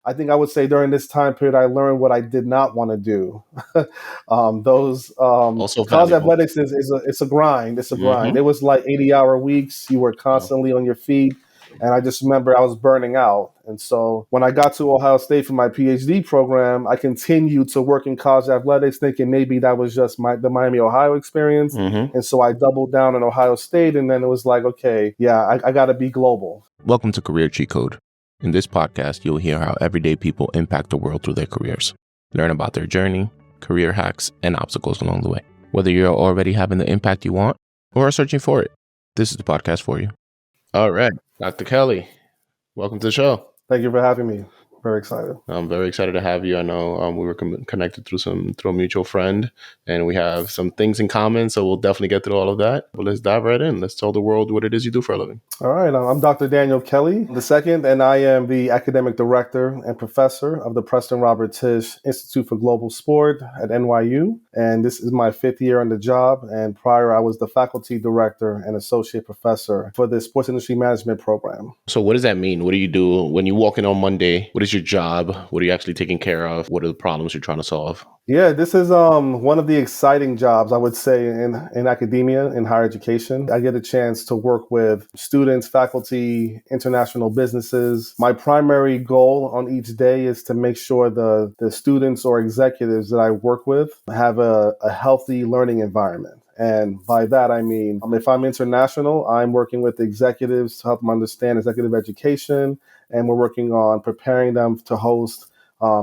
I think I would say during this time period, I learned what I did not want to do. Those Also college valuable. athletics it's a grind. It's a grind. Mm-hmm. It was like 80-hour weeks. You were Wow. constantly on your feet. And I just remember I was burning out. And so when I got to Ohio State for my PhD program, I continued to work in college athletics, thinking maybe that was just the Miami, Ohio experience. Mm-hmm. And so I doubled down in Ohio State. And then it was like, okay, yeah, I got to be global. Welcome to Career Cheat Code. In this podcast, you'll hear how everyday people impact the world through their careers. Learn about their journey, career hacks, and obstacles along the way. Whether you're already having the impact you want or are searching for it, this is the podcast for you. All right, Dr. Kelly, welcome to the show. Thank you for having me. Very excited. I'm very excited to have you. I know we were connected through a mutual friend, and we have some things in common, so we'll definitely get through all of that. But let's dive right in. Let's tell the world what it is you do for a living. All right. I'm Dr. Daniel Kelly II, and I am the academic director and professor of the Preston Tisch Institute for Global Sport at NYU. And this is my 5th year on the job. And prior, I was the faculty director and associate professor for the sports industry management program. So what does that mean? What do you do when you walk in on Monday? What is your job? What are you actually taking care of? What are the problems you're trying to solve? Yeah, this is one of the exciting jobs, I would say, in academia, in higher education. I get a chance to work with students, faculty, international businesses. My primary goal on each day is to make sure the students or executives that I work with have a healthy learning environment. And by that, I mean, if I'm international, I'm working with executives to help them understand executive education, and we're working on preparing them to host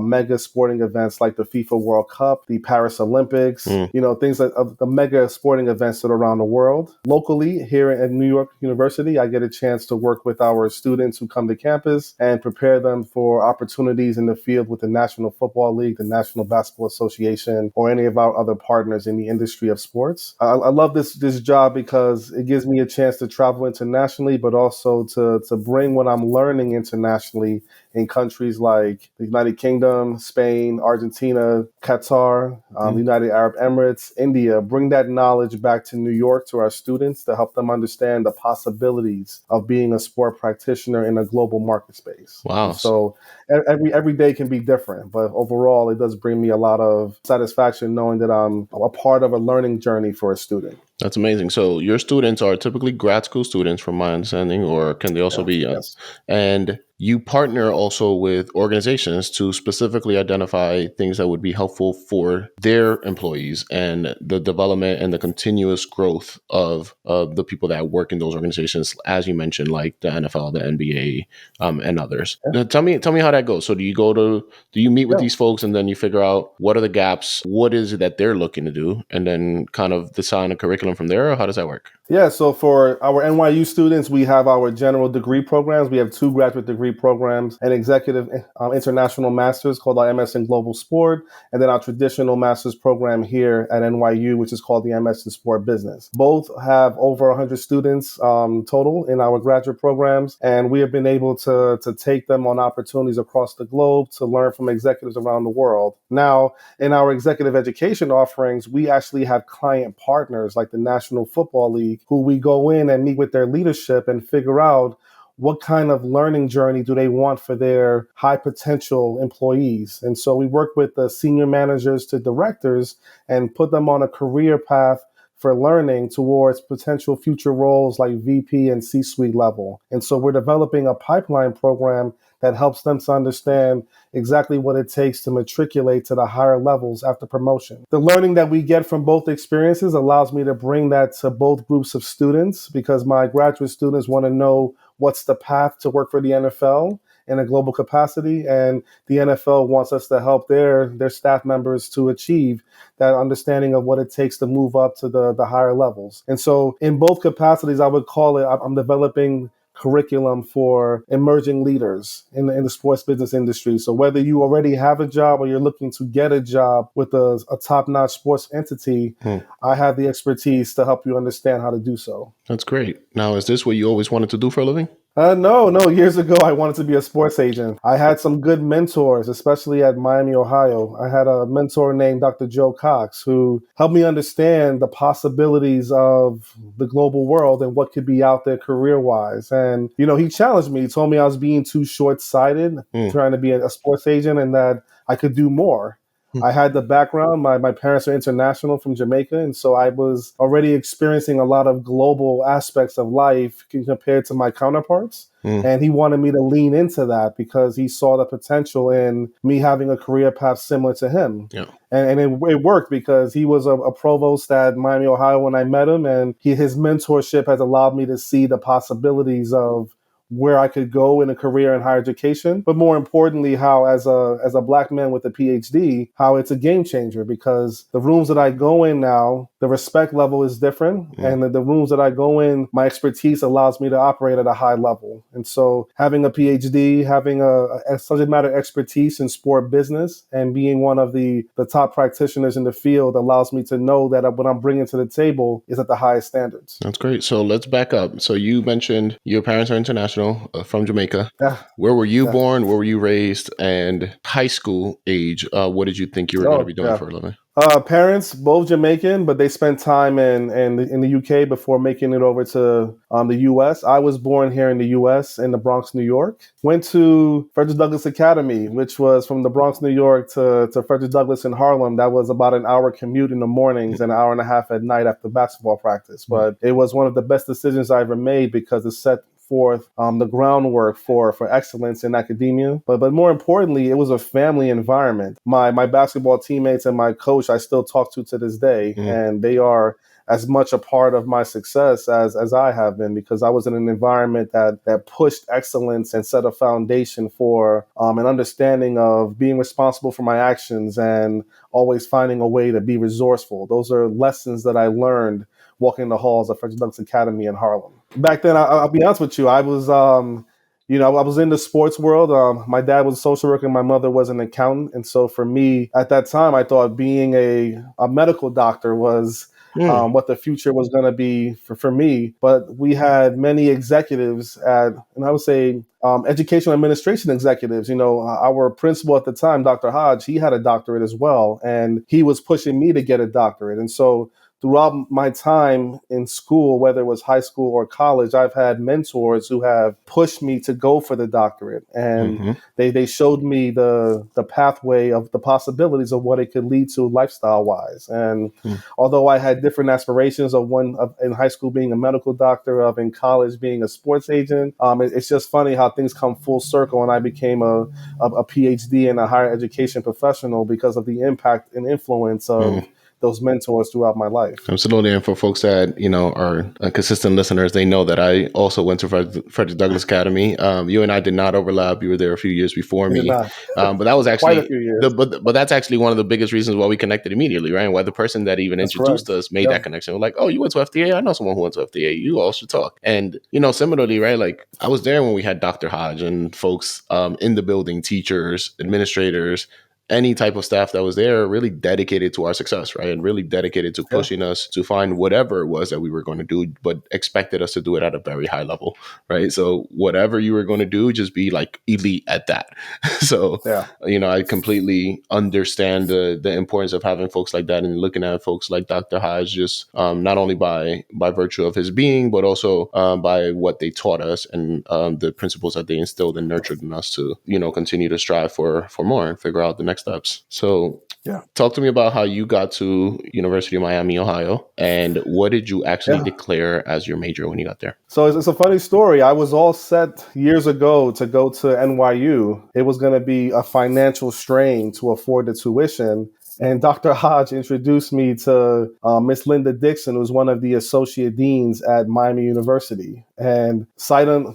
mega sporting events like the FIFA World Cup, the Paris Olympics, things like the mega sporting events that are around the world. Locally, here at New York University, I get a chance to work with our students who come to campus and prepare them for opportunities in the field with the National Football League, the National Basketball Association, or any of our other partners in the industry of sports. I love this job because it gives me a chance to travel internationally, but also to bring what I'm learning internationally in countries like the United Kingdom, Spain, Argentina, Qatar, the United Arab Emirates, India, bring that knowledge back to New York to our students to help them understand the possibilities of being a sport practitioner in a global market space. Wow. And so every day can be different, but overall, it does bring me a lot of satisfaction knowing that I'm a part of a learning journey for a student. That's amazing. So your students are typically grad school students, from my understanding, or can they also be? Yes. And you partner also with organizations to specifically identify things that would be helpful for their employees and the development and the continuous growth of the people that work in those organizations, as you mentioned, like the NFL, the NBA, and others. Yeah. Tell me how that goes. So do you meet with these folks and then you figure out what are the gaps, what is it that they're looking to do, and then kind of design a curriculum from there, or how does that work? Yeah, so for our NYU students, we have our general degree programs. We have 2 graduate degree programs, an executive international master's called our MS in Global Sport, and then our traditional master's program here at NYU, which is called the MS in Sport Business. Both have over 100 students total in our graduate programs, and we have been able to take them on opportunities across the globe to learn from executives around the world. Now, in our executive education offerings, we actually have client partners like the National Football League, who we go in and meet with their leadership and figure out what kind of learning journey do they want for their high potential employees. And so we work with the senior managers to directors and put them on a career path for learning towards potential future roles like VP and C-suite level. And so we're developing a pipeline program that helps them to understand exactly what it takes to matriculate to the higher levels after promotion. The learning that we get from both experiences allows me to bring that to both groups of students, because my graduate students want to know what's the path to work for the NFL in a global capacity, and the NFL wants us to help their staff members to achieve that understanding of what it takes to move up to the higher levels. And so in both capacities, I would call it, I'm developing curriculum for emerging leaders in the sports business industry. So whether you already have a job or you're looking to get a job with a top-notch sports entity, I have the expertise to help you understand how to do so. That's great. Now, is this what you always wanted to do for a living? No. Years ago, I wanted to be a sports agent. I had some good mentors, especially at Miami, Ohio. I had a mentor named Dr. Joe Cox who helped me understand the possibilities of the global world and what could be out there career wise. And, he challenged me. He told me I was being too short sighted Mm, trying to be a sports agent and that I could do more. mm, I had the background. My parents are international from Jamaica. And so I was already experiencing a lot of global aspects of life compared to my counterparts. mm. And he wanted me to lean into that because he saw the potential in me having a career path similar to him. Yeah. And it worked because he was a provost at Miami, Ohio when I met him. And his mentorship has allowed me to see the possibilities of where I could go in a career in higher education, but more importantly, how as a black man with a PhD, how it's a game changer because the rooms that I go in now, the respect level is different, Mm. and the rooms that I go in, my expertise allows me to operate at a high level. And so, having a PhD, having a subject matter expertise in sport business, and being one of the top practitioners in the field allows me to know that what I'm bringing to the table is at the highest standards. That's great. So let's back up. So you mentioned your parents are international, from Jamaica. Yeah, Where were you yeah. born? Where were you raised? And high school age, what did you think you were going to Oh, be doing yeah. for a living? Parents, both Jamaican, but they spent time in the UK before making it over to the US. I was born here in the US in the Bronx, New York. Went to Frederick Douglass Academy, which was from the Bronx, New York to Frederick Douglass in Harlem. That was about an hour commute in the mornings and an hour and a half at night after basketball practice. Mm, But it was one of the best decisions I ever made because it set forth the groundwork for excellence in academia. But more importantly, it was a family environment. My basketball teammates and my coach I still talk to this day, mm, and they are as much a part of my success as I have been because I was in an environment that pushed excellence and set a foundation for an understanding of being responsible for my actions and always finding a way to be resourceful. Those are lessons that I learned walking the halls of Frederick Douglass Academy in Harlem. Back then, I'll be honest with you, I was, I was in the sports world. My dad was a social worker, and my mother was an accountant, and so for me at that time, I thought being a medical doctor was mm, what the future was going to be for me. But we had many executives and I would say educational administration executives. Our principal at the time, Dr. Hodge, he had a doctorate as well, and he was pushing me to get a doctorate. And so throughout my time in school, whether it was high school or college, I've had mentors who have pushed me to go for the doctorate. And mhm, they showed me the pathway of the possibilities of what it could lead to lifestyle wise. And mm, although I had different aspirations of in high school being a medical doctor, of in college being a sports agent, it's just funny how things come full circle. And I became a PhD and a higher education professional because of the impact and influence mm. of those mentors throughout my life. Absolutely. And for folks that, are consistent listeners, they know that I also went to Frederick Douglass Academy. You and I did not overlap. You were there a few years before I did me. not. But that was Quite a actually few years. but that's actually one of the biggest reasons why we connected immediately, right? And why the person that even That's introduced correct. us made Yeah. that connection. We're like, oh, you went to FDA? I know someone who went to FDA. You all should talk. And, similarly, right? Like I was there when we had Dr. Hodge and folks in the building, teachers, administrators, any type of staff that was there really dedicated to our success, right? And really dedicated to Yeah. pushing us to find whatever it was that we were going to do, but expected us to do it at a very high level, right? So whatever you were going to do, just be like elite at that. So, Yeah. I completely understand the importance of having folks like that and looking at folks like Dr. Hodge, just not only by virtue of his being, but also by what they taught us and the principles that they instilled and nurtured in us to, continue to strive for more and figure out the next steps. So Yeah. talk to me about how you got to University of Miami, Ohio, and what did you actually Yeah. declare as your major when you got there? So it's a funny story. I was all set years ago to go to NYU. It was going to be a financial strain to afford the tuition. And Dr. Hodge introduced me to Miss Linda Dixon, who's one of the associate deans at Miami University. And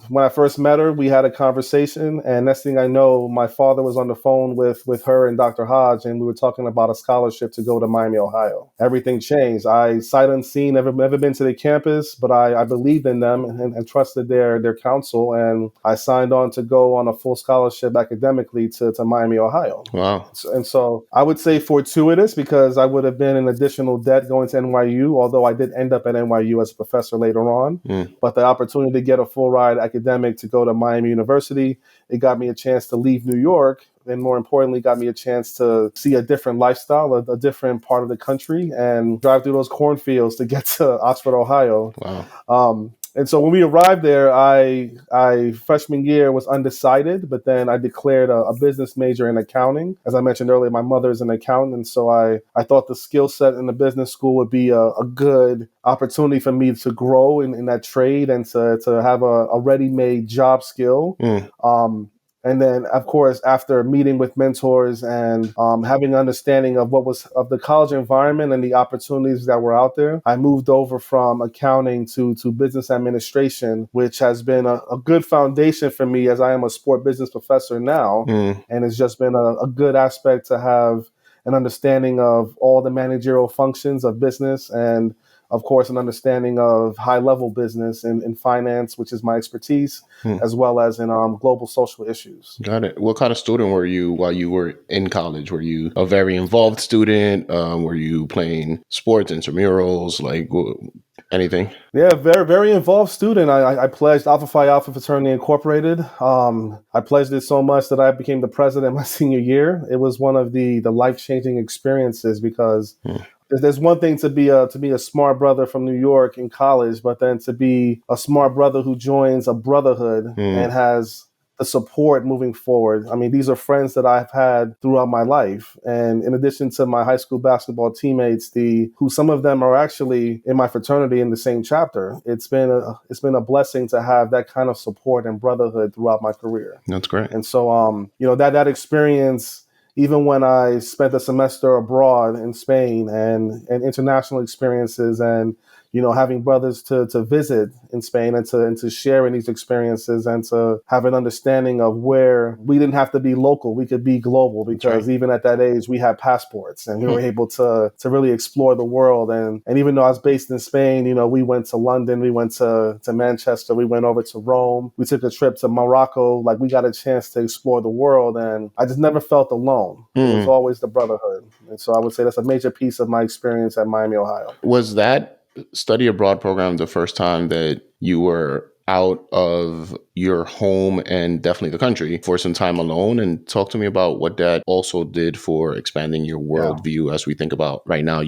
when I first met her, we had a conversation. And next thing I know, my father was on the phone with her and Dr. Hodge, and we were talking about a scholarship to go to Miami, Ohio. Everything changed. I sight unseen, never been to the campus, but I believed in them and trusted their counsel. And I signed on to go on a full scholarship academically to Miami, Ohio. Wow. And so I would say fortuitous because I would have been in additional debt going to NYU, although I did end up at NYU as a professor later on. Mm, But the opportunity opportunity to get a full ride academic to go to Miami University. It got me a chance to leave New York, and more importantly, got me a chance to see a different lifestyle, a different part of the country, and drive through those cornfields to get to Oxford, Ohio. Wow. And so when we arrived there, I freshman year was undecided, but then I declared a business major in accounting. As I mentioned earlier, my mother is an accountant, and so I thought the skill set in the business school would be a good opportunity for me to grow in that trade and to have a ready-made job skill. And then, of course, after meeting with mentors and having an understanding of what was of the college environment and the opportunities that were out there, I moved over from accounting to business administration, which has been a good foundation for me as I am a sport business professor now. And it's just been a good aspect to have an understanding of all the managerial functions of business and, of course, an understanding of high-level business in finance, which is my expertise, as well as in global social issues. Got it. What kind of student were you while you were in college? Were you a very involved student? Were you playing sports, intramurals, like anything? Yeah, very, very involved student. I pledged Alpha Phi Alpha Fraternity Incorporated. I pledged it so much that I became the president my senior year. It was one of the life-changing experiences because there's one thing to be a smart brother from New York in college, but then to be a smart brother who joins a brotherhood and has the support moving forward. I mean, these are friends that I've had throughout my life. And in addition to my high school basketball teammates, who some of them are actually in my fraternity in the same chapter, it's been a blessing to have that kind of support and brotherhood throughout my career. That's great. And so, that experience, even when I spent a semester abroad in Spain and international experiences and, having brothers to visit in Spain and to share in these experiences and to have an understanding of where we didn't have to be local, we could be global because even at that age, we had passports and we were able to really explore the world. And even though I was based in Spain, we went to London, we went to Manchester, we went over to Rome, we took a trip to Morocco, like we got a chance to explore the world. And I just never felt alone. It was always the brotherhood. And so I would say that's a major piece of my experience at Miami, Ohio. Was that study abroad program the first time that you were out of your home and definitely the country for some time alone? And talk to me about what that also did for expanding your worldview as we think about right now.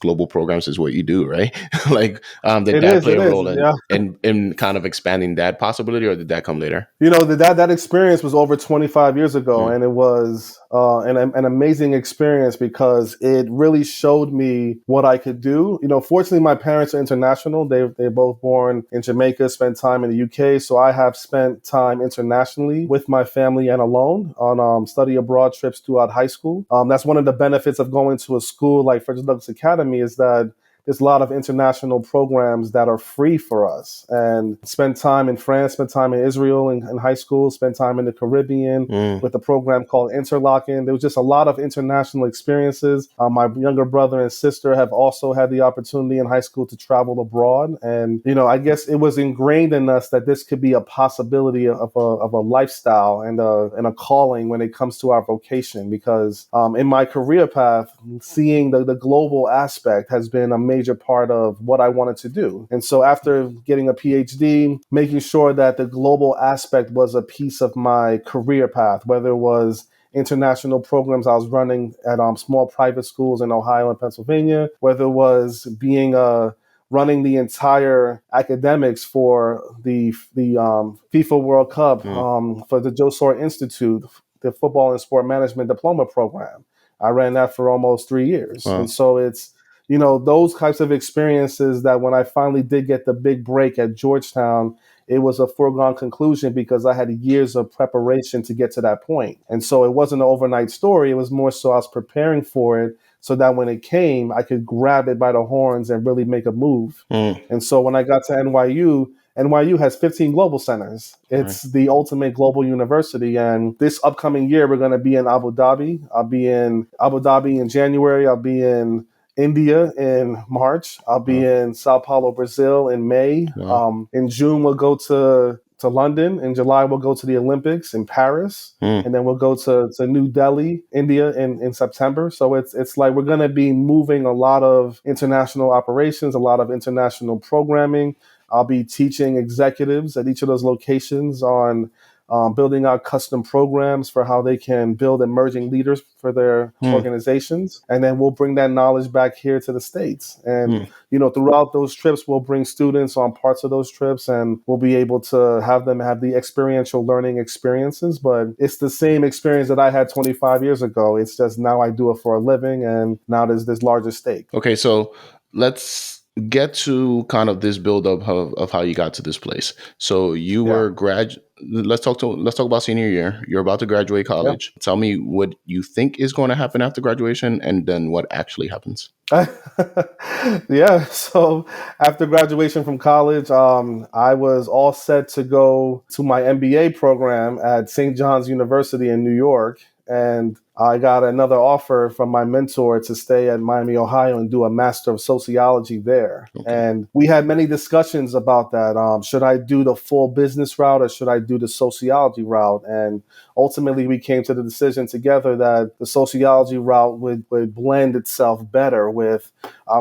Global programs is what you do, right? Like, did that play a role in kind of expanding that possibility, or did that come later? That experience was over 25 years ago, and it was an amazing experience because it really showed me what I could do. Fortunately, my parents are international. They're both born in Jamaica, spent time in the UK. So I have spent time internationally with my family and alone on study abroad trips throughout high school. That's one of the benefits of going to a school like Frederick Douglass Academy is that there's a lot of international programs that are free for us, and spent time in France, spent time in Israel in high school, spent time in the Caribbean with a program called Interlocking. There was just a lot of international experiences. My younger brother and sister have also had the opportunity in high school to travel abroad. And, I guess it was ingrained in us that this could be a possibility of a lifestyle and a calling when it comes to our vocation, because in my career path, seeing the global aspect has been a major part of what I wanted to do. And so after getting a PhD, making sure that the global aspect was a piece of my career path, whether it was international programs I was running at small private schools in Ohio and Pennsylvania, whether it was being running the entire academics for the FIFA World Cup for the Joe Sora Institute, the Football and Sport Management Diploma Program. I ran that for almost 3 years. Wow. And so it's those types of experiences that when I finally did get the big break at Georgetown, it was a foregone conclusion because I had years of preparation to get to that point. And so it wasn't an overnight story. It was more so I was preparing for it so that when it came, I could grab it by the horns and really make a move. And so when I got to NYU has 15 global centers. It's the ultimate global university. And this upcoming year, we're going to be in Abu Dhabi. I'll be in Abu Dhabi in January. I'll be in India in March. I'll be in Sao Paulo, Brazil in May. In June, we'll go to London. In July, we'll go to the Olympics in Paris. And then we'll go to New Delhi, India in September. So it's like we're going to be moving a lot of international operations, a lot of international programming. I'll be teaching executives at each of those locations on building out custom programs for how they can build emerging leaders for their organizations. And then we'll bring that knowledge back here to the States. And, throughout those trips, we'll bring students on parts of those trips, and we'll be able to have them have the experiential learning experiences. But it's the same experience that I had 25 years ago. It's just now I do it for a living, and now there's this larger stake. Okay, so let's get to kind of this buildup of how you got to this place. So you were let's talk about senior year. You're about to graduate college. Yeah. Tell me what you think is going to happen after graduation, and then what actually happens. Yeah. So after graduation from college, I was all set to go to my MBA program at St. John's University in New York. And I got another offer from my mentor to stay at Miami, Ohio and do a Master of Sociology there. Okay. And we had many discussions about that. Should I do the full business route or should I do the sociology route? And ultimately, we came to the decision together that the sociology route would blend itself better with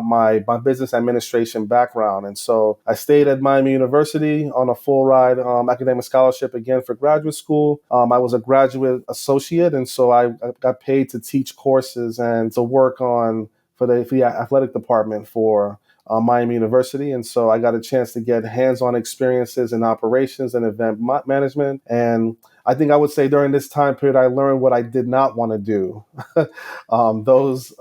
my business administration background. And so I stayed at Miami University on a full ride academic scholarship again for graduate school. I was a graduate associate, and so I got paid to teach courses and to work on for the athletic department for Miami University. And so I got a chance to get hands-on experiences in operations and event management. And I think I would say during this time period, I learned what I did not want to do. College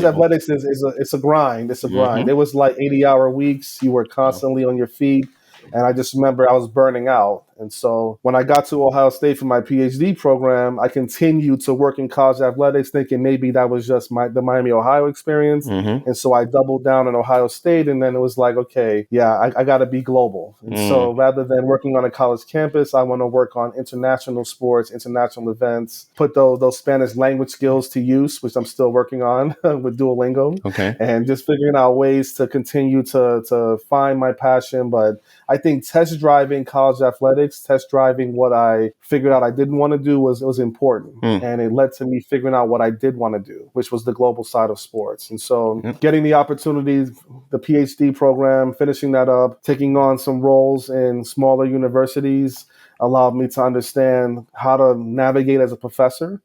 athletics it's a grind. It's a grind. It was like 80-hour weeks. You were constantly on your feet. And I just remember I was burning out. And so when I got to Ohio State for my PhD program, I continued to work in college athletics, thinking maybe that was just the Miami, Ohio experience. Mm-hmm. And so I doubled down in Ohio State. And then it was like, okay, yeah, I got to be global. And so rather than working on a college campus, I want to work on international sports, international events, put those Spanish language skills to use, which I'm still working on with Duolingo. Okay. And just figuring out ways to continue to find my passion. But I think test driving college athletics, test driving what I figured out I didn't want to do was important. And it led to me figuring out what I did want to do, which was the global side of sports. And so getting the opportunity, the PhD program, finishing that up, taking on some roles in smaller universities allowed me to understand how to navigate as a professor,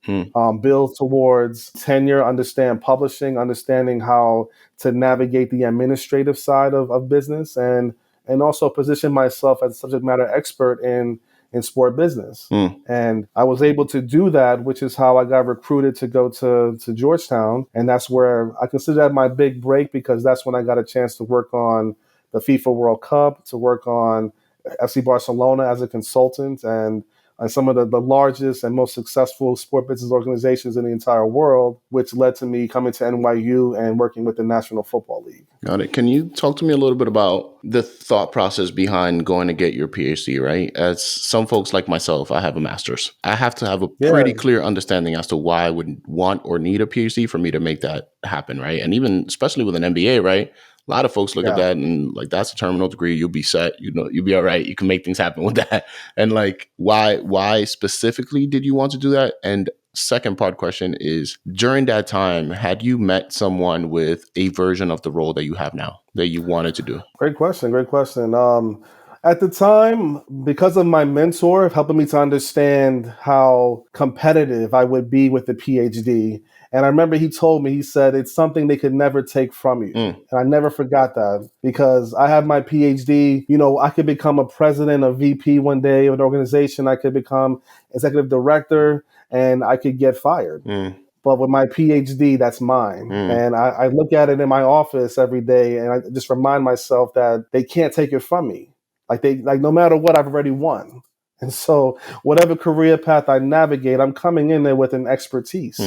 build towards tenure, understand publishing, understanding how to navigate the administrative side of business, and also position myself as a subject matter expert in sport business. And I was able to do that, which is how I got recruited to go to Georgetown. And that's where I consider that my big break, because that's when I got a chance to work on the FIFA World Cup, to work on FC Barcelona as a consultant, and some of the largest and most successful sport business organizations in the entire world, which led to me coming to NYU and working with the National Football League. Got it. Can you talk to me a little bit about the thought process behind going to get your PhD, right? As some folks like myself, I have a master's. I have to have a pretty clear understanding as to why I would want or need a PhD for me to make that happen, right? And even especially with an MBA, right? A lot of folks look at that and like, that's a terminal degree. You'll be set. You'll be all right. You can make things happen with that. And like, why specifically did you want to do that? And second part question is, during that time, had you met someone with a version of the role that you have now that you wanted to do? Great question. At the time, because of my mentor helping me to understand how competitive I would be with the PhD, and I remember he told me, he said, it's something they could never take from you. And I never forgot that, because I have my PhD, I could become a president, a VP one day of an organization. I could become executive director, and I could get fired. But with my PhD, that's mine. And I look at it in my office every day, and I just remind myself that they can't take it from me. Like no matter what, I've already won. And so whatever career path I navigate, I'm coming in there with an expertise.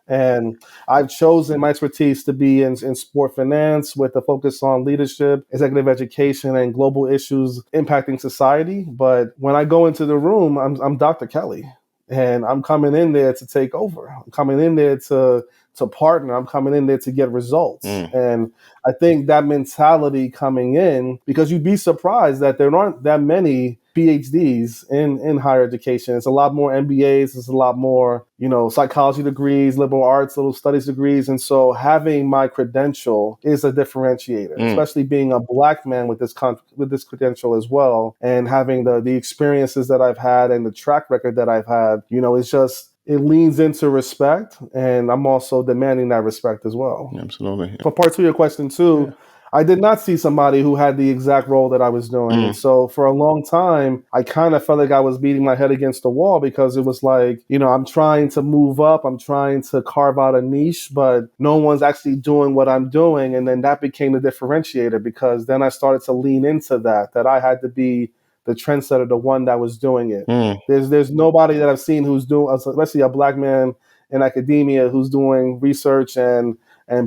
And I've chosen my expertise to be in sport finance with a focus on leadership, executive education, and global issues impacting society. But when I go into the room, I'm Dr. Kelly. And I'm coming in there to take over. I'm coming in there to partner. I'm coming in there to get results. And I think that mentality coming in, because you'd be surprised that there aren't that many PhDs in higher education. It's a lot more MBAs. It's a lot more, psychology degrees, liberal arts, liberal studies degrees. And so having my credential is a differentiator, especially being a Black man with this credential as well, and having the experiences that I've had and the track record that I've had. It's just, it leans into respect, and I'm also demanding that respect as well. Absolutely. For part two of your question too, I did not see somebody who had the exact role that I was doing. And so for a long time, I kind of felt like I was beating my head against the wall, because it was like, I'm trying to move up, I'm trying to carve out a niche, but no one's actually doing what I'm doing. And then that became the differentiator, because then I started to lean into that I had to be the trendsetter, the one that was doing it. There's nobody that I've seen who's doing, especially a Black man in academia, who's doing research and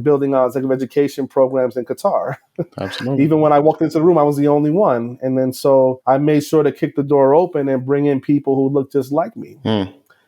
building out executive education programs in Qatar. Absolutely. Even when I walked into the room, I was the only one. And then so I made sure to kick the door open and bring in people who looked just like me.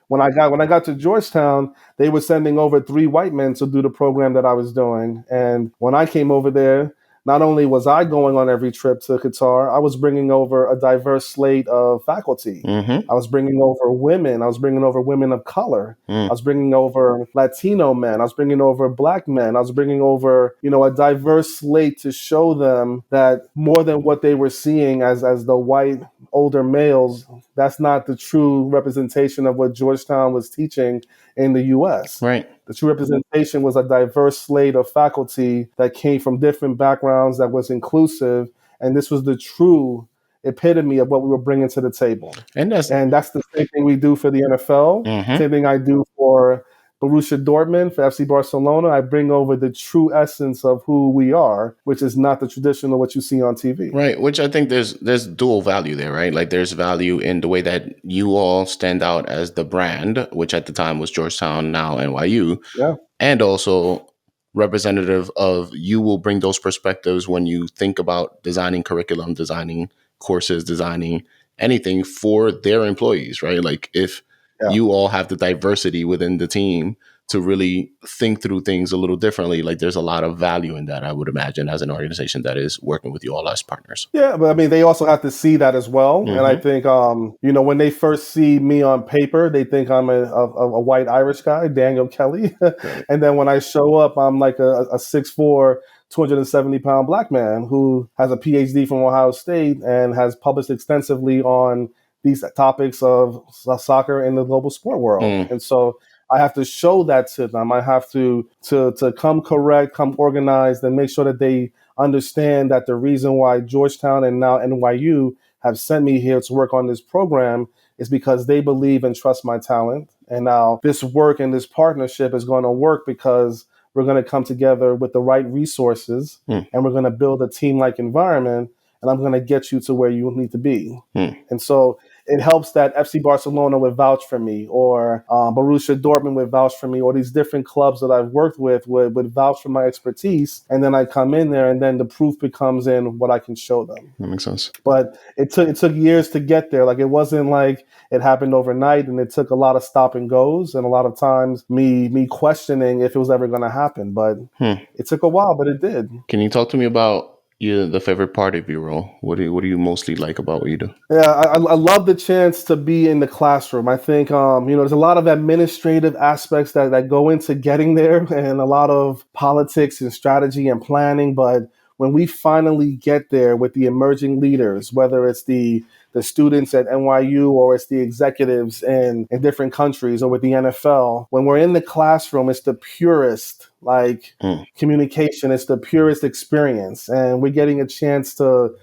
When I got to Georgetown, they were sending over 3 white men to do the program that I was doing. And when I came over there, not only was I going on every trip to Qatar, I was bringing over a diverse slate of faculty. I was bringing over women. I was bringing over women of color. I was bringing over Latino men. I was bringing over Black men. I was bringing over, a diverse slate to show them that more than what they were seeing as the white older males, that's not the true representation of what Georgetown was teaching in the U.S. Right. The true representation was a diverse slate of faculty that came from different backgrounds, that was inclusive, and this was the true epitome of what we were bringing to the table. And that's the same thing we do for the NFL, same thing I do for Borussia Dortmund, for FC Barcelona. I bring over the true essence of who we are, which is not the traditional what you see on TV. Right, which I think there's dual value there, right? Like there's value in the way that you all stand out as the brand, which at the time was Georgetown, now NYU. Yeah. And also representative of, you will bring those perspectives when you think about designing curriculum, designing courses, designing anything for their employees, right? Like if you all have the diversity within the team to really think through things a little differently, like there's a lot of value in that, I would imagine, as an organization that is working with you all as partners. Yeah, but I mean, they also have to see that as well. And I think, when they first see me on paper, they think I'm a white Irish guy, Daniel Kelly. And then when I show up, I'm like a 6'4", 270-pound Black man who has a PhD from Ohio State and has published extensively on these topics of soccer in the global sport world. And so I have to show that to them. I have to come correct, come organized, and make sure that they understand that the reason why Georgetown and now NYU have sent me here to work on this program is because they believe and trust my talent. And now this work and this partnership is going to work because we're going to come together with the right resources and we're going to build a team-like environment, and I'm going to get you to where you need to be. And so it helps that FC Barcelona would vouch for me, or Borussia Dortmund would vouch for me, or these different clubs that I've worked with would vouch for my expertise. And then I come in there, and then the proof becomes in what I can show them. That makes sense. But it took years to get there. Like, it wasn't like it happened overnight, and it took a lot of stop and goes, and a lot of times me questioning if it was ever going to happen. But it took a while, but it did. Can you talk to me about the favorite part of your role? What do you mostly like about what you do? Yeah, I love the chance to be in the classroom. I think, there's a lot of administrative aspects that go into getting there, and a lot of politics and strategy and planning. But when we finally get there with the emerging leaders, whether it's the students at NYU or it's the executives in different countries, or with the NFL, when we're in the classroom, it's the purest communication. It's the purest experience. And we're getting a chance to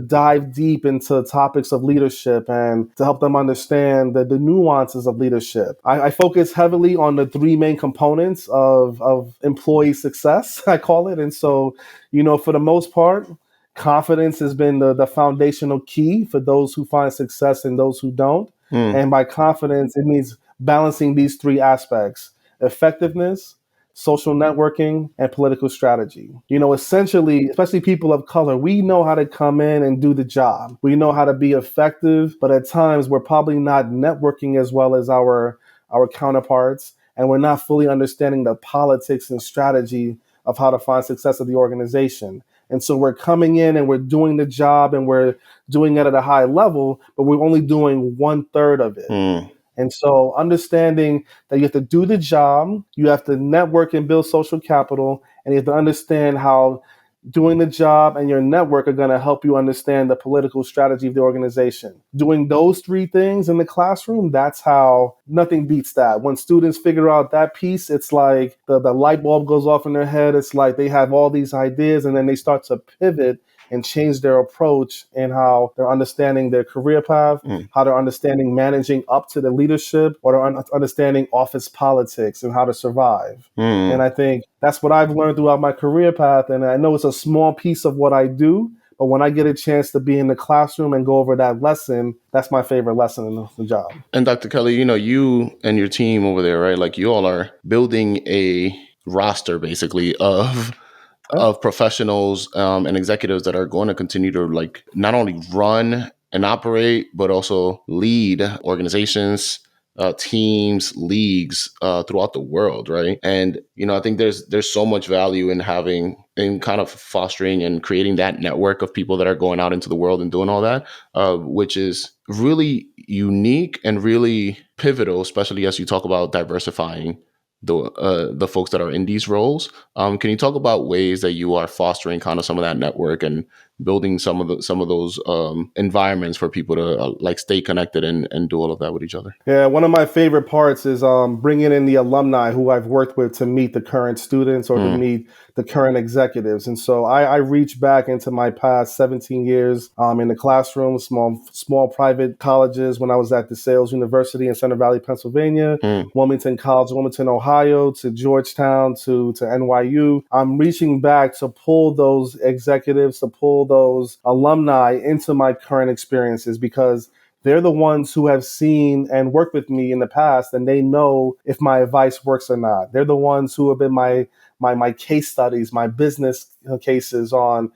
dive deep into topics of leadership and to help them understand the nuances of leadership. I focus heavily on the 3 main components of employee success, I call it. And so, for the most part, confidence has been the foundational key for those who find success and those who don't. And by confidence, it means balancing these 3 aspects: effectiveness, social networking, and political strategy. Essentially, especially people of color, we know how to come in and do the job. We know how to be effective, but at times we're probably not networking as well as our counterparts, and we're not fully understanding the politics and strategy of how to find success of the organization. And so we're coming in and we're doing the job and we're doing it at a high level, but we're only doing 1/3 of it. And so understanding that you have to do the job, you have to network and build social capital, and you have to understand how doing the job and your network are going to help you understand the political strategy of the organization. Doing those three things in the classroom, that's how nothing beats that. When students figure out that piece, it's like the light bulb goes off in their head. It's like they have all these ideas and then they start to pivot and change their approach and how they're understanding their career path, how they're understanding managing up to the leadership, or they're understanding office politics and how to survive. And I think that's what I've learned throughout my career path. And I know it's a small piece of what I do, but when I get a chance to be in the classroom and go over that lesson, that's my favorite lesson in the job. And Dr. Kelly, you and your team over there, right? Like you all are building a roster basically of professionals and executives that are going to continue to like not only run and operate, but also lead organizations, teams, leagues throughout the world, right? And I think there's so much value in kind of fostering and creating that network of people that are going out into the world and doing all that, which is really unique and really pivotal, especially as you talk about diversifying the folks that are in these roles. Can you talk about ways that you are fostering kind of some of that network and building some of those environments for people to like stay connected and do all of that with each other? Yeah, one of my favorite parts is bringing in the alumni who I've worked with to meet the current students or to meet the current executives. And so I reach back into my past 17 years in the classroom, small private colleges when I was at DeSales University in Center Valley, Pennsylvania, Wilmington College, Wilmington, Ohio, to Georgetown, to NYU. I'm reaching back to pull those executives, to pull those alumni into my current experiences because they're the ones who have seen and worked with me in the past, and they know if my advice works or not. They're the ones who have been my case studies, my business cases on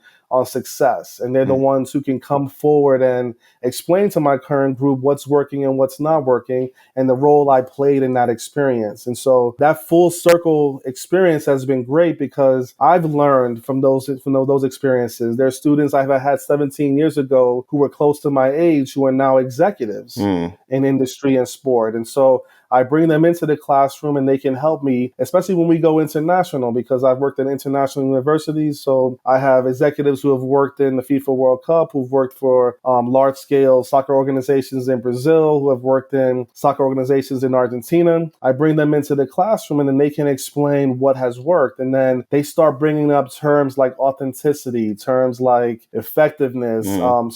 success. And they're the ones who can come forward and explain to my current group what's working and what's not working and the role I played in that experience. And so that full circle experience has been great because I've learned from those experiences. There are students I've had 17 years ago who were close to my age who are now executives in industry and sport. And so I bring them into the classroom and they can help me, especially when we go international, because I've worked in international universities. So I have executives who have worked in the FIFA World Cup, who've worked for large-scale soccer organizations in Brazil, who have worked in soccer organizations in Argentina. I bring them into the classroom and then they can explain what has worked. And then they start bringing up terms like authenticity, terms like effectiveness,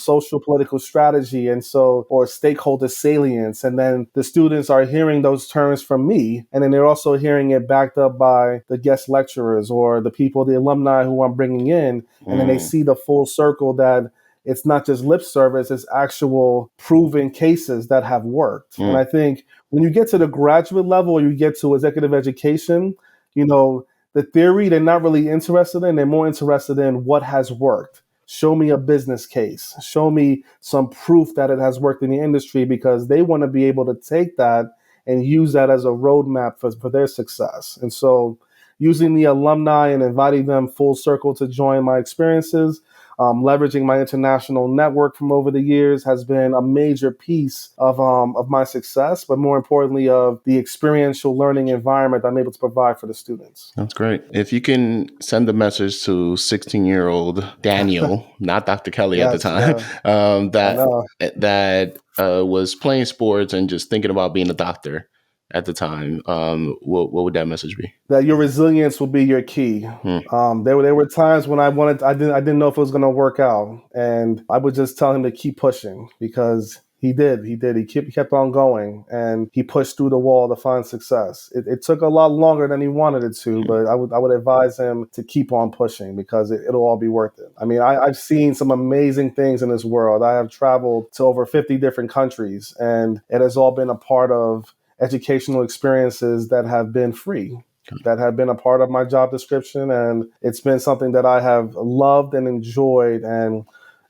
social political strategy, and so, or stakeholder salience. And then the students are hearing those terms from me, and then they're also hearing it backed up by the guest lecturers or the people, the alumni who I'm bringing in, and then they see the full circle that it's not just lip service, it's actual proven cases that have worked. And I think when you get to the graduate level or you get to executive education, the theory they're not really interested in, they're more interested in what has worked. Show me a business case. Show me some proof that it has worked in the industry because they want to be able to take that and use that as a roadmap for their success. And so using the alumni and inviting them full circle to join my experiences, leveraging my international network from over the years has been a major piece of my success, but more importantly, of the experiential learning environment I'm able to provide for the students. That's great. If you can send a message to 16-year-old Daniel, not Dr. Kelly at the time, that was playing sports and just thinking about being a doctor at the time, what would that message be? That your resilience will be your key. There were times when I didn't know if it was going to work out, and I would just tell him to keep pushing because he did. He kept on going, and he pushed through the wall to find success. It took a lot longer than he wanted it to, but I would advise him to keep on pushing because it'll all be worth it. I mean, I've seen some amazing things in this world. I have traveled to over 50 different countries, and it has all been a part of educational experiences that have been free, that have been a part of my job description. And it's been something that I have loved and enjoyed. And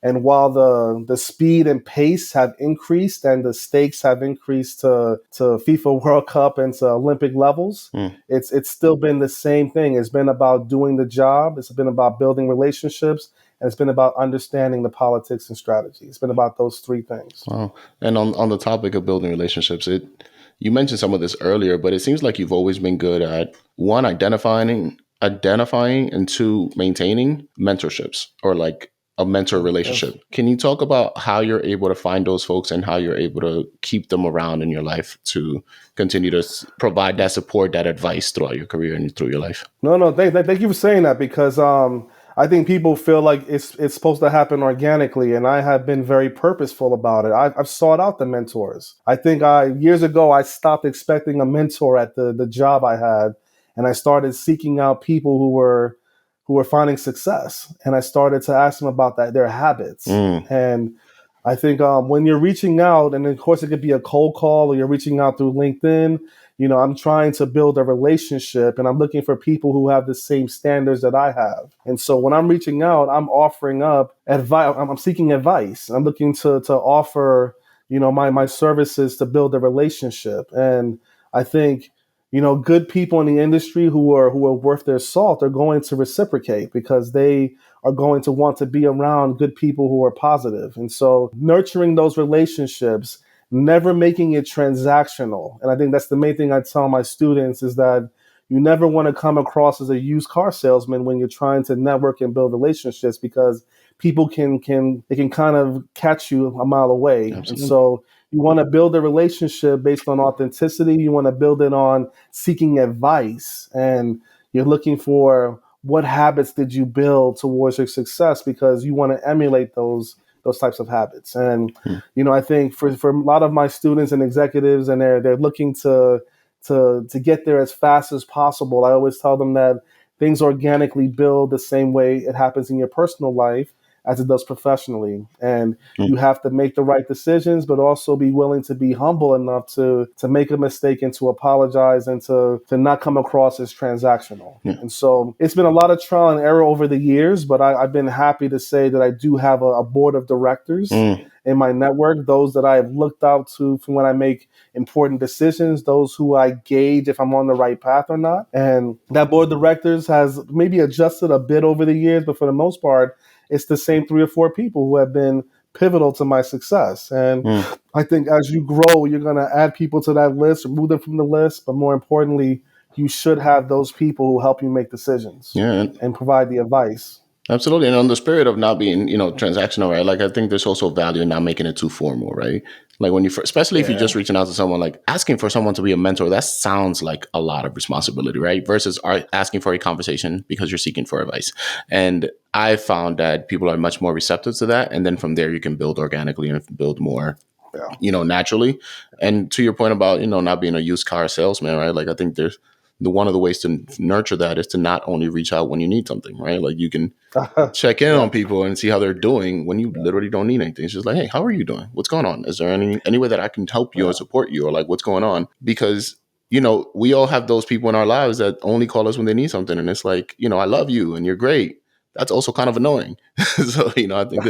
And while the speed and pace have increased and the stakes have increased to FIFA World Cup and to Olympic levels, it's still been the same thing. It's been about doing the job. It's been about building relationships. And it's been about understanding the politics and strategy. It's been about those three things. Wow. And on the topic of building relationships, you mentioned some of this earlier, but it seems like you've always been good at one, identifying and two, maintaining mentorships or like a mentor relationship. Yes. Can you talk about how you're able to find those folks and how you're able to keep them around in your life to continue to provide that support, that advice throughout your career and through your life? No, thank you for saying that, because I think people feel like it's supposed to happen organically, and I have been very purposeful about it. I've sought out the mentors. I think years ago I stopped expecting a mentor at the job I had, and I started seeking out people who were finding success, and I started to ask them about their habits. And I think when you're reaching out, and of course it could be a cold call or you're reaching out through LinkedIn, I'm trying to build a relationship, and I'm looking for people who have the same standards that I have. And so when I'm reaching out, I'm offering up advice. I'm seeking advice. I'm looking to offer, my services to build a relationship. And I think, good people in the industry who are worth their salt are going to reciprocate, because they are going to want to be around good people who are positive. And so nurturing those relationships, never making it transactional. And I think that's the main thing I tell my students, is that you never want to come across as a used car salesman when you're trying to network and build relationships, because people can kind of catch you a mile away. Absolutely. And so you want to build a relationship based on authenticity. You want to build it on seeking advice, and you're looking for what habits did you build towards your success, because you want to emulate those types of habits. And I think for a lot of my students and executives, and they're looking to get there as fast as possible, I always tell them that things organically build the same way it happens in your personal life as it does professionally. And you have to make the right decisions, but also be willing to be humble enough to make a mistake and to apologize and to not come across as transactional. And so it's been a lot of trial and error over the years, but I've been happy to say that I do have a board of directors in my network, those that I have looked out to from when I make important decisions, those who I gauge if I'm on the right path or not. And that board of directors has maybe adjusted a bit over the years, but for the most part, it's the same 3 or 4 people who have been pivotal to my success. And I think as you grow, you're going to add people to that list, remove them from the list. But more importantly, you should have those people who help you make decisions and provide the advice. Absolutely. And on the spirit of not being, transactional, right? Like, I think there's also value in not making it too formal, right? Like when especially if you're just reaching out to someone, like asking for someone to be a mentor, that sounds like a lot of responsibility, right? Versus asking for a conversation because you're seeking for advice. And I found that people are much more receptive to that. And then from there, you can build organically and build more, naturally. And to your point about, not being a used car salesman, right? Like, I think there's one of the ways to nurture that is to not only reach out when you need something, right? Like you can check in on people and see how they're doing when you literally don't need anything. It's just like, hey, how are you doing? What's going on? Is there any way that I can help you or support you, or like what's going on? Because, we all have those people in our lives that only call us when they need something. And it's like, I love you and you're great. That's also kind of annoying. So, I think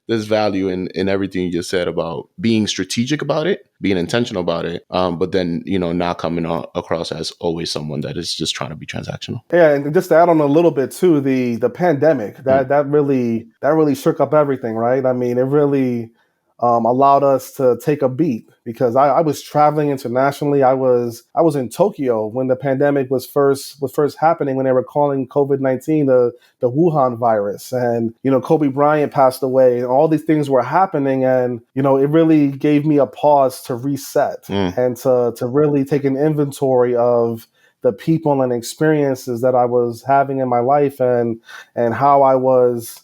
there's value in everything you just said about being strategic about it, being intentional about it, but then, not coming across as always someone that is just trying to be transactional. Yeah, and just to add on a little bit too, the pandemic, that really shook up everything, right? I mean, it really allowed us to take a beat, because I was traveling internationally. I was in Tokyo when the pandemic was first happening, when they were calling COVID-19 the Wuhan virus, and Kobe Bryant passed away, and all these things were happening, and it really gave me a pause to reset and to really take an inventory of the people and experiences that I was having in my life, and how I was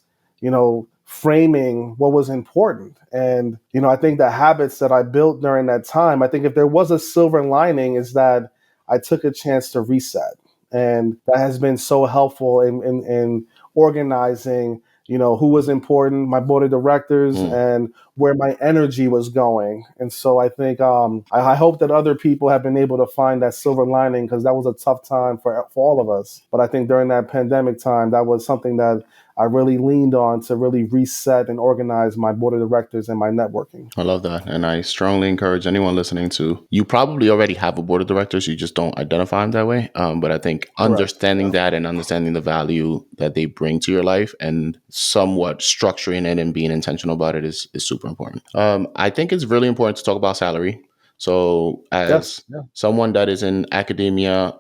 framing what was important. And, I think the habits that I built during that time, I think if there was a silver lining, is that I took a chance to reset. And that has been so helpful in organizing, who was important, my board of directors, and where my energy was going. And so I think I hope that other people have been able to find that silver lining, because that was a tough time for all of us. But I think during that pandemic time, that was something that I really leaned on to really reset and organize my board of directors and my networking. I love that. And I strongly encourage anyone listening to, you probably already have a board of directors, you just don't identify them that way. But I think Correct. understanding Yeah. that and understanding the value that they bring to your life and somewhat structuring it and being intentional about it is super important. I think it's really important to talk about salary. So Yes. as Yeah. someone that is in academia,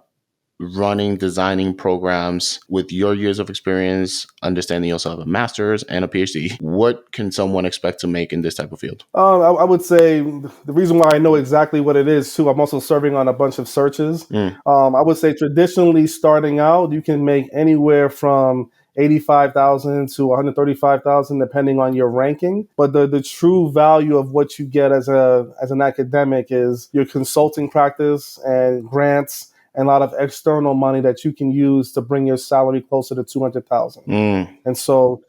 running, designing programs with your years of experience, understanding you also have a master's and a PhD, what can someone expect to make in this type of field? I would say the reason why I know exactly what it is too, I'm also serving on a bunch of searches. Mm, I would say traditionally starting out, you can make anywhere from 85,000 to 135,000, depending on your ranking. But the true value of what you get as an academic is your consulting practice and grants and a lot of external money that you can use to bring your salary closer to 200,000. mm, And so,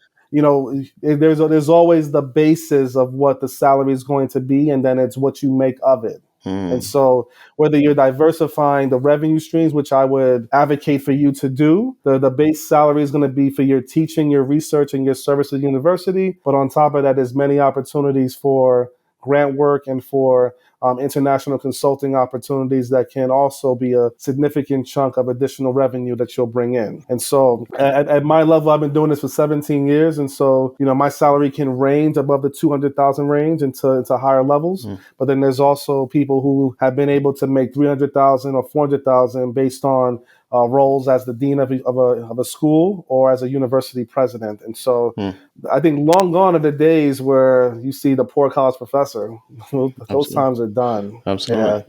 there's always the basis of what the salary is going to be, and then it's what you make of it. And mm, so, whether you're diversifying the revenue streams, which I would advocate for you to do, the base salary is going to be for your teaching, your research, and your service to the university. But on top of that, there's many opportunities for grant work and for international consulting opportunities that can also be a significant chunk of additional revenue that you'll bring in. And so at my level, I've been doing this for 17 years. And so, my salary can range above the 200,000 range into higher levels. mm. But then there's also people who have been able to make 300,000 or 400,000 based on roles as the dean of a school or as a university president. And so Mm, I think long gone are the days where you see the poor college professor. Those absolutely. times are done. Yeah. Absolutely.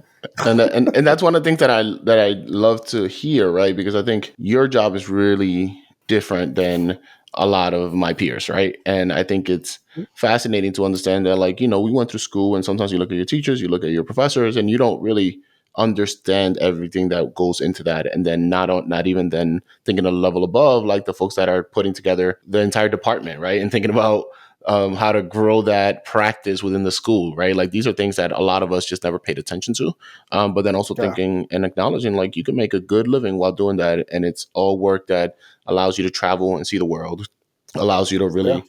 And that's one of the things that I love to hear, right? Because I think your job is really different than a lot of my peers, right? And I think it's fascinating to understand that, like, we went through school and sometimes you look at your teachers, you look at your professors, and you don't really understand everything that goes into that. And then not even then thinking a level above, like the folks that are putting together the entire department, right? And thinking about how to grow that practice within the school, right? Like these are things that a lot of us just never paid attention to. But then also Yeah. thinking and acknowledging like you can make a good living while doing that. And it's all work that allows you to travel and see the world, allows you to Yeah. really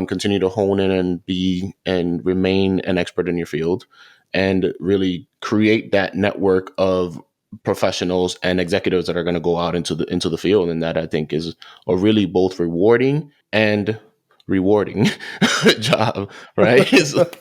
continue to hone in and be and remain an expert in your field and really create that network of professionals and executives that are going to go out into the field. And that I think is a really both rewarding and rewarding job, right?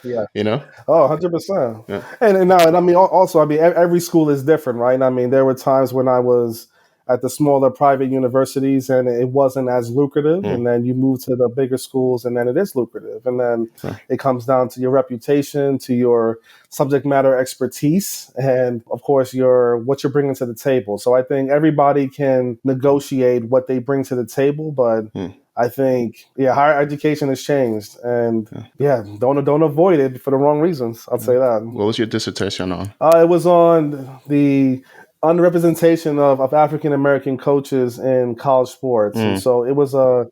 Yeah. You know? Oh, 100%. Yeah. And now, and I mean, also, I mean, every school is different, right? I mean, there were times when I was at the smaller private universities and it wasn't as lucrative. Mm, And then you move to the bigger schools and then it is lucrative. And then sure. it comes down to your reputation, to your subject matter expertise, and of course, what you're bringing to the table. So I think everybody can negotiate what they bring to the table, but Mm, I think, yeah, higher education has changed, and yeah. yeah, don't avoid it for the wrong reasons. I'd say that. What was your dissertation on? It was on the underrepresentation of African American coaches in college sports, and Mm, so it was a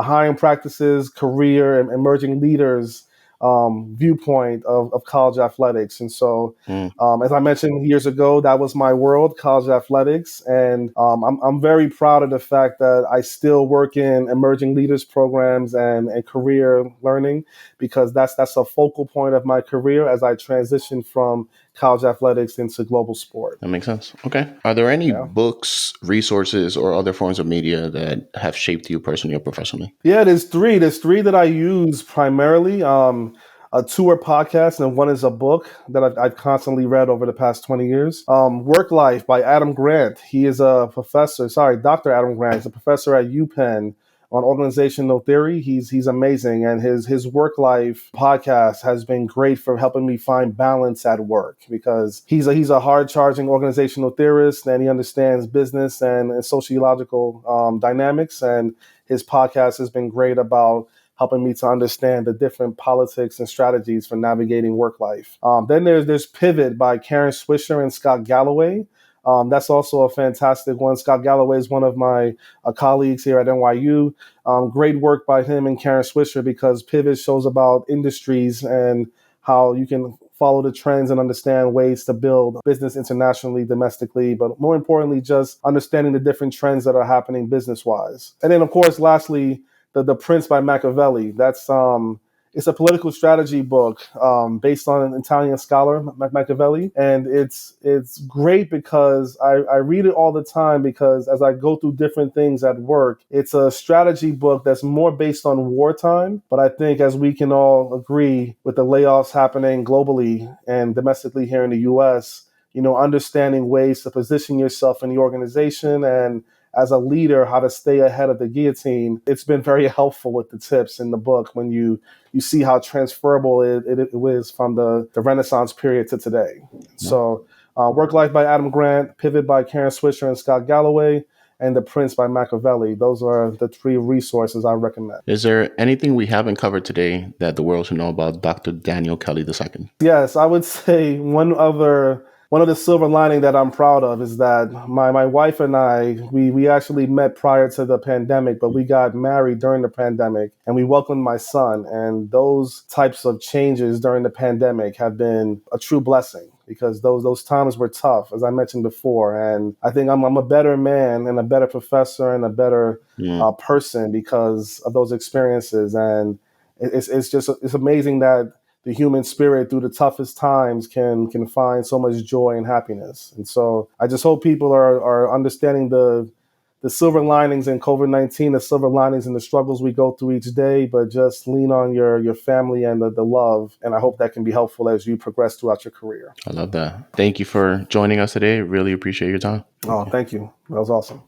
hiring practices, career, and emerging leaders viewpoint of college athletics. And so, mm, as I mentioned years ago, that was my world, college athletics, and I'm very proud of the fact that I still work in emerging leaders programs and career learning, because that's a focal point of my career as I transition from college athletics into global sport. that makes sense. Okay. Are there any Yeah. books, resources, or other forms of media that have shaped you personally or professionally? Yeah, there's three. There's three that I use primarily. Two are podcasts, and one is a book that I've constantly read over the past 20 years. Work Life by Adam Grant. He is a professor. Sorry, Dr. Adam Grant. He's a professor at UPenn on organizational theory. He's amazing, and his Work Life podcast has been great for helping me find balance at work, because he's a hard charging organizational theorist, and he understands business and sociological dynamics, and his podcast has been great about helping me to understand the different politics and strategies for navigating work life. Then there's Pivot by Karen Swisher and Scott Galloway. That's also a fantastic one. Scott Galloway is one of my colleagues here at NYU. Great work by him and Karen Swisher, because Pivot shows about industries and how you can follow the trends and understand ways to build business internationally, domestically, but more importantly, just understanding the different trends that are happening business-wise. And then, of course, lastly, the Prince by Machiavelli. That's it's a political strategy book based on an Italian scholar, Machiavelli, and it's great because I read it all the time, because as I go through different things at work, it's a strategy book that's more based on wartime. But I think, as we can all agree, with the layoffs happening globally and domestically here in the U.S., understanding ways to position yourself in the organization and as a leader, how to stay ahead of the guillotine. It's been very helpful with the tips in the book when you see how transferable it is from the Renaissance period to today. So Work Life by Adam Grant, Pivot by Karen Swisher and Scott Galloway, and The Prince by Machiavelli. Those are the 3 resources I recommend. Is there anything we haven't covered today that the world should know about Dr. Daniel Kelly II? Yes, I would say one of the silver lining that I'm proud of is that my wife and I, we actually met prior to the pandemic, but we got married during the pandemic, and we welcomed my son. And those types of changes during the pandemic have been a true blessing, because those times were tough, as I mentioned before. And I think I'm a better man and a better professor and a better person because of those experiences. And it's amazing that the human spirit through the toughest times can find so much joy and happiness. And so I just hope people are understanding the silver linings in COVID-19, the silver linings in the struggles we go through each day, but just lean on your family and the love. And I hope that can be helpful as you progress throughout your career. I love that. Thank you for joining us today. Really appreciate your time. Thank you. That was awesome.